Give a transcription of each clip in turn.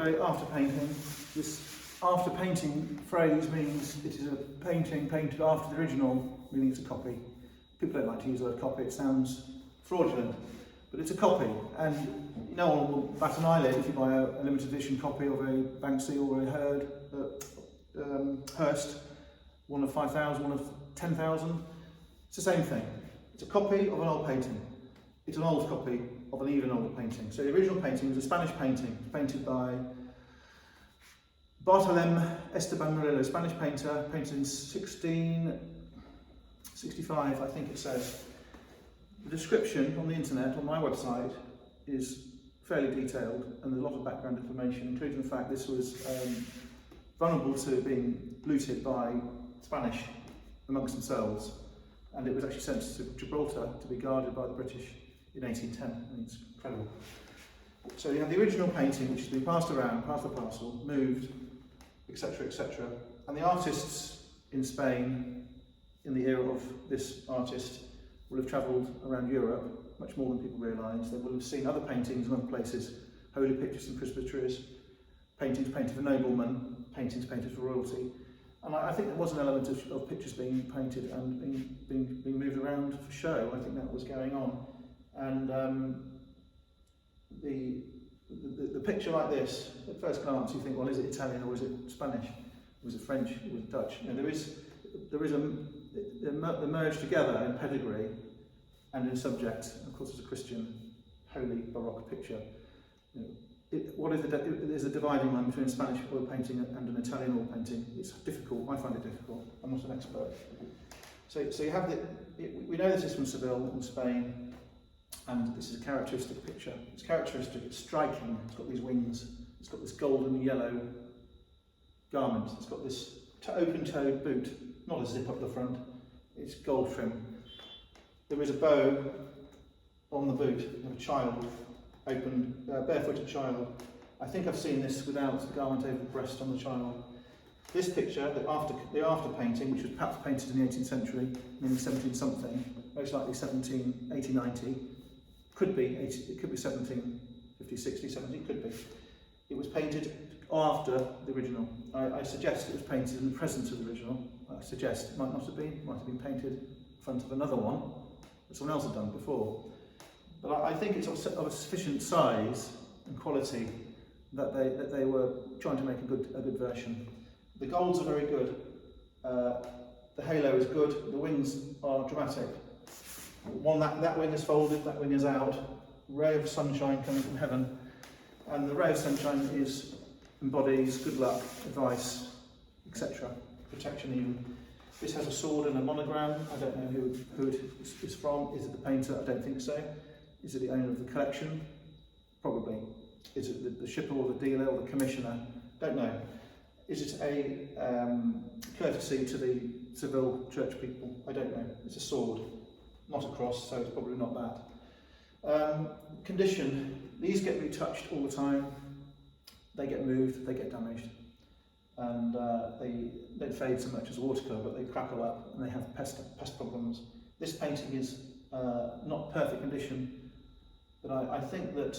So after painting, this after painting phrase means it is a painting painted after the original, meaning it's a copy. People don't like to use the word copy, it sounds fraudulent, but it's a copy, and no one will bat an eyelid if you buy a limited edition copy of a Banksy or a Hearst, one of 5,000, one of 10,000. It's the same thing. It's a copy of an old painting. It's an old copy of an even older painting. So the original painting was a Spanish painting, painted by Bartolomé Esteban Murillo, Spanish painter, painted in 1665, I think it says. The description on the internet, on my website, is fairly detailed, and there's a lot of background information, including the fact this was vulnerable to being looted by Spanish amongst themselves, and it was actually sent to Gibraltar to be guarded by the British in 1810. I mean, it's incredible. So you have the original painting, which has been passed around, passed the parcel, moved, etc., etc. And the artists in Spain, in the era of this artist, will have travelled around Europe, much more than people realise. They will have seen other paintings in other places, holy pictures and Christmas trees, paintings painted for noblemen, paintings painted for royalty. And I think there was an element of pictures being painted and being moved around for show. I think that was going on. And the picture like this, at first glance you think, well, is it Italian or is it Spanish? Was it French? Or was it Dutch? You know, they're merged together in pedigree and in subject. Of course, it's a Christian, holy Baroque picture. You know, there's a dividing line between a Spanish oil painting and an Italian oil painting. It's difficult. I find it difficult. I'm not an expert. So you have we know this is from Seville in Spain, and this is a characteristic picture. It's characteristic. It's striking. It's got these wings. It's got this golden yellow garment. It's got this open-toed boot, not a zip up the front. It's gold trim. There is a bow on the boot of a child. Barefooted child. I think I've seen this without the garment over the breast on the child. This picture, the after painting, which was perhaps painted in the 18th century, maybe 17 something, most likely 18, 90, could be 1750, 60, 70, could be. It was painted after the original. I suggest it was painted in the presence of the original. I suggest it might not have been, might have been painted in front of another one that someone else had done before. But I think it's of a sufficient size and quality that they were trying to make a good version. The golds are very good. The halo is good. The wings are dramatic. That wing is folded, that wing is out. Ray of sunshine coming from heaven, and the ray of sunshine embodies good luck, advice, etc. Protection even. This has a sword and a monogram. I don't know who it is from. Is it the painter? I don't think so. Is it the owner of the collection? Probably. Is it the shipper or the dealer or the commissioner? Don't know. Is it a courtesy to the Seville church people? I don't know. It's a sword, not a cross, so it's probably not that. Condition. These get retouched all the time. They get moved, they get damaged. And they don't fade so much as watercolour, but they crackle up and they have pest problems. This painting is not perfect condition, but I think that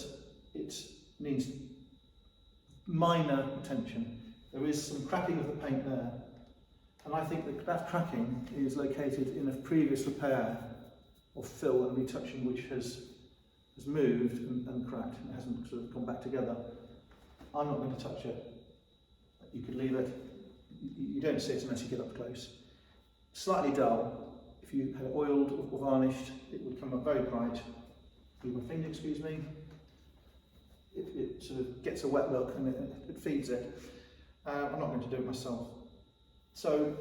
it needs minor attention. There is some cracking of the paint there, and I think that cracking is located in a previous repair of fill and retouching which has moved and cracked and hasn't sort of gone back together. I'm not going to touch it. You could leave it. You don't see it unless you get up close. Slightly dull. If you had it oiled or varnished, it would come up very bright. With my finger, excuse me. It sort of gets a wet look and it feeds it. I'm not going to do it myself. So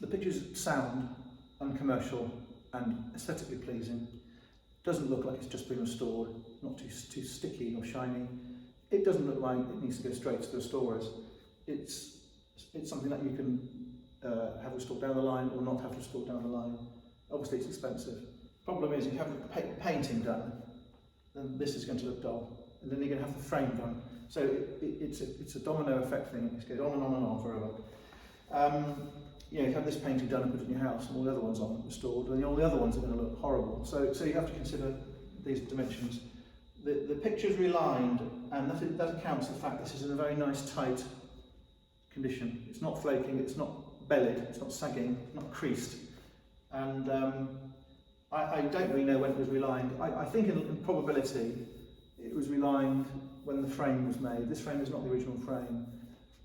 the picture's sound and commercial and aesthetically pleasing. Doesn't look like it's just been restored. Not too sticky or shiny. It doesn't look like it needs to go straight to the restorers. It's something that you can have restored down the line or not have restored down the line. Obviously it's expensive. Problem is, if you have the painting done, then this is going to look dull, and then you're going to have the frame done. So it's a domino effect thing. It goes on and on and on forever. You have this painting done and put in your house, and all the other ones aren't restored, and all the other ones are going to look horrible. So you have to consider these dimensions. The picture's relined, and that accounts for the fact this is in a very nice tight condition. It's not flaking, it's not bellied, it's not sagging, it's not creased. And I don't really know when it was relined. I think in probability it was relined when the frame was made. This frame is not the original frame.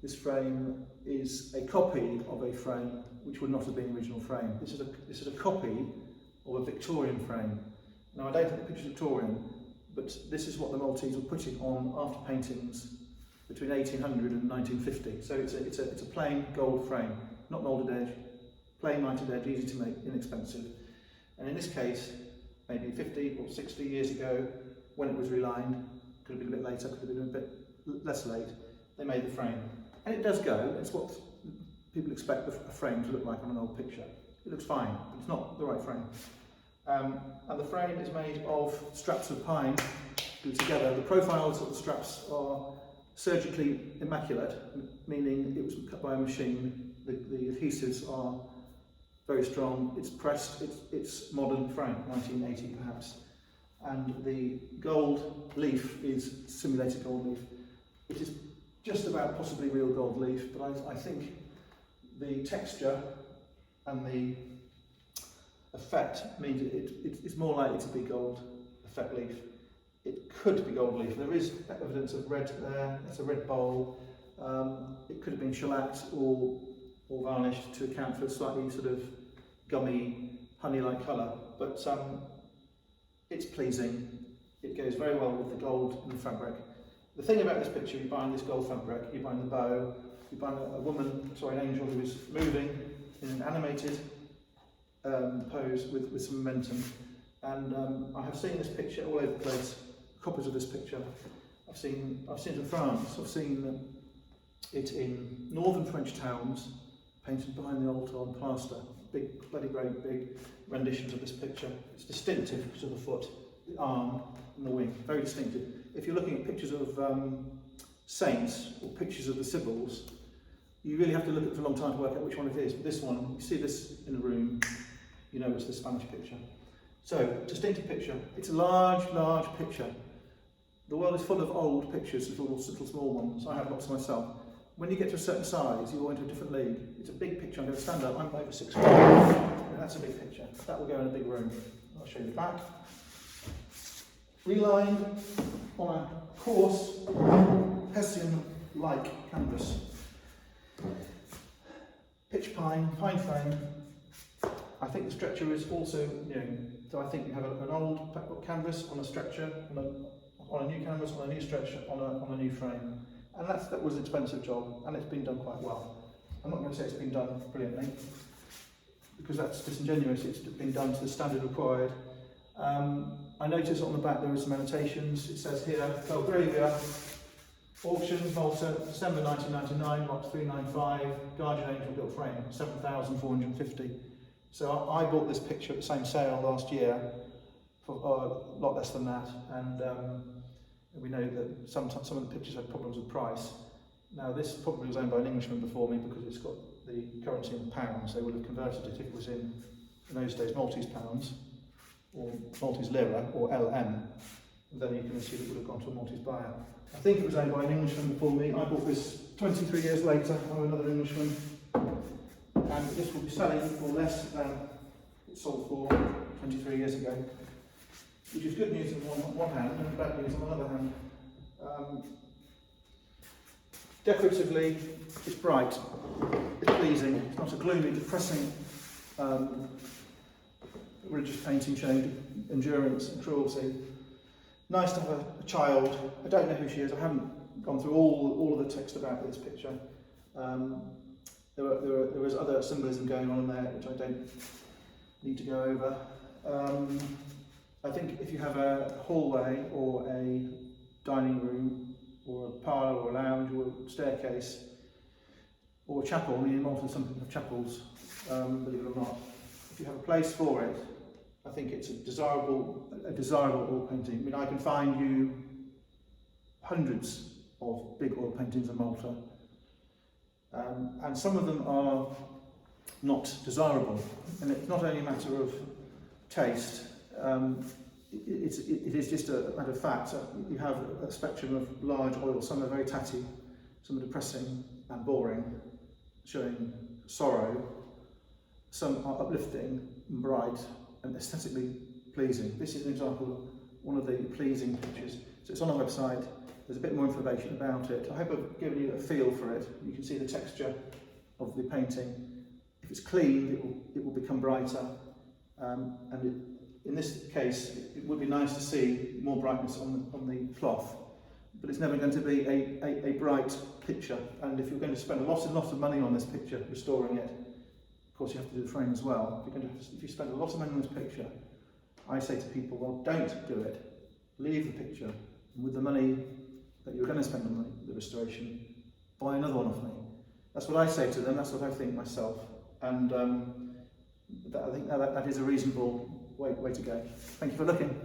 This frame is a copy of a frame which would not have been the original frame. This is a copy of a Victorian frame. Now I don't think the picture's Victorian, but this is what the Maltese were putting on after paintings between 1800 and 1950. So it's a plain gold frame, not molded edge, plain lighted edge, easy to make, inexpensive. And in this case, maybe 50 or 60 years ago, when it was relined, could have been a bit later, could have been a bit less late, they made the frame. And it does go, it's what people expect a frame to look like on an old picture. It looks fine, but it's not the right frame. And the frame is made of straps of pine glued together. The profiles of the straps are surgically immaculate, meaning it was cut by a machine. The adhesives are very strong. It's pressed, it's modern frame, 1980 perhaps. And the gold leaf is simulated gold leaf. It is just about possibly real gold leaf, but I think the texture and the effect means it's more likely to be gold effect leaf. It could be gold leaf. There is evidence of red there. It's a red bowl. It could have been shellacked or varnished to account for a slightly sort of gummy, honey-like colour. But it's pleasing. It goes very well with the gold in the fabric. The thing about this picture, you're buying this gold fabric, you're buying the bow, you're buying an angel who is moving in an animated pose with some momentum. And I have seen this picture all over the place, copies of this picture. I've seen it in France, I've seen it in northern French towns, painted behind the altar on plaster. Big, bloody great big renditions of this picture. It's distinctive because of the foot, the arm and the wing, very distinctive. If you're looking at pictures of saints or pictures of the Sibyls, you really have to look at it for a long time to work out which one it is. But this one, you see this in the room, you know it's the Spanish picture. So, distinctive picture. It's a large, large picture. The world is full of old pictures, little small ones. I have lots myself. When you get to a certain size, you go into a different league. It's a big picture. I'm going to stand up. I'm over 6 feet. That's a big picture. That will go in a big room. I'll show you the back. Relined on a coarse Hessian-like canvas. Pitch pine frame. I think the stretcher is also new. So I think you have an old canvas on a stretcher, on a new canvas, on a new stretcher, on a new frame. And that was an expensive job, and it's been done quite well. I'm not going to say it's been done brilliantly, because that's disingenuous. It's been done to the standard required. I notice on the back there are some annotations. It says here, Belgravia, auction, Malta, December 1999, lot 395, Guardian Angel built frame, 7,450. So I bought this picture at the same sale last year for a lot less than that, and we know that some of the pictures had problems with price. Now this probably was owned by an Englishman before me because it's got the currency in pounds. They would have converted it if it was in those days Maltese pounds, or Maltese lira, or LM. And then you can assume it would have gone to a Maltese buyer. I think it was owned by an Englishman before me. I bought this 23 years later from another Englishman. And this will be selling for less than it sold for 23 years ago. Which is good news on one hand and bad news on the other hand. Decoratively, it's bright, it's pleasing, it's not a gloomy, depressing religious painting showing endurance and cruelty. Nice to have a child. I don't know who she is, I haven't gone through all of the text about this picture. There was other symbolism going on in there which I don't need to go over. I think if you have a hallway or a dining room or a parlour or a lounge or a staircase or a chapel, I mean in Malta some people have chapels, believe it or not, if you have a place for it, I think it's a desirable oil painting. I mean I can find you hundreds of big oil paintings in Malta, and some of them are not desirable, and it's not only a matter of taste. it is just a matter of fact. You have a spectrum of large oils. Some are very tatty, some are depressing and boring, showing sorrow. Some are uplifting and bright and aesthetically pleasing. This is an example of one of the pleasing pictures. So it's on our website. There's a bit more information about it. I hope I've given you a feel for it. You can see the texture of the painting. If it's clean, it will become brighter. In this case, it would be nice to see more brightness on the cloth, but it's never going to be a bright picture. And if you're going to spend a lot of money on this picture, restoring it, of course you have to do the frame as well. If you spend a lot of money on this picture, I say to people, well, don't do it. Leave the picture, and with the money that you're going to spend on the restoration, buy another one off me. That's what I say to them, that's what I think myself. And I think that is a reasonable way to go. Thank you for looking.